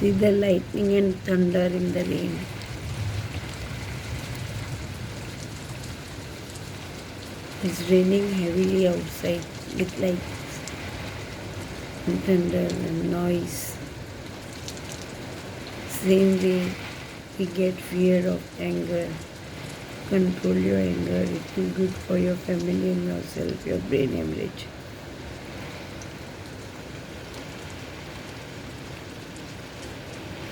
See the lightning and thunder in the rain. It's raining heavily outside with lights and thunder and noise. Same way we get fear of anger. Control your anger. It will be good for your family and yourself, your brain hemorrhage.